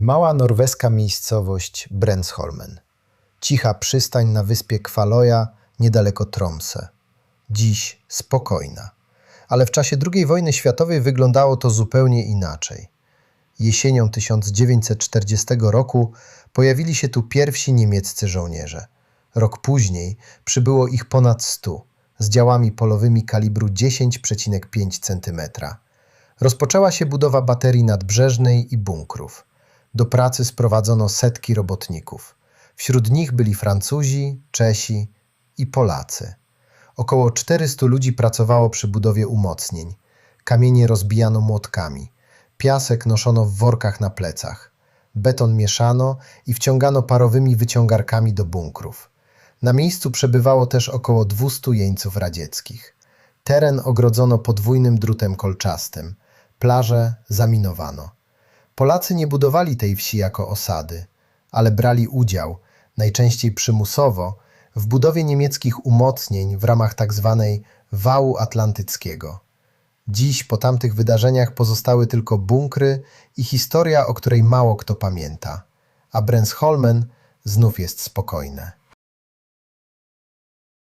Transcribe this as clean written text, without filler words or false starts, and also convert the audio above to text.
Mała norweska miejscowość Brensholmen. Cicha przystań na wyspie Kvaløya niedaleko Tromsø. Dziś spokojna. Ale w czasie II wojny światowej wyglądało to zupełnie inaczej. Jesienią 1940 roku pojawili się tu pierwsi niemieccy żołnierze. Rok później przybyło ich ponad 100, z działami polowymi kalibru 10,5 cm. Rozpoczęła się budowa baterii nadbrzeżnej i bunkrów. Do pracy sprowadzono setki robotników. Wśród nich byli Francuzi, Czesi i Polacy. Około 400 ludzi pracowało przy budowie umocnień. Kamienie rozbijano młotkami. Piasek noszono w workach na plecach. Beton mieszano i wciągano parowymi wyciągarkami do bunkrów. Na miejscu przebywało też około 200 jeńców radzieckich. Teren ogrodzono podwójnym drutem kolczastym. Plaże zaminowano. Polacy nie budowali tej wsi jako osady, ale brali udział, najczęściej przymusowo, w budowie niemieckich umocnień w ramach tzw. wału atlantyckiego. Dziś po tamtych wydarzeniach pozostały tylko bunkry i historia, o której mało kto pamięta, a Brensholmen znów jest spokojne.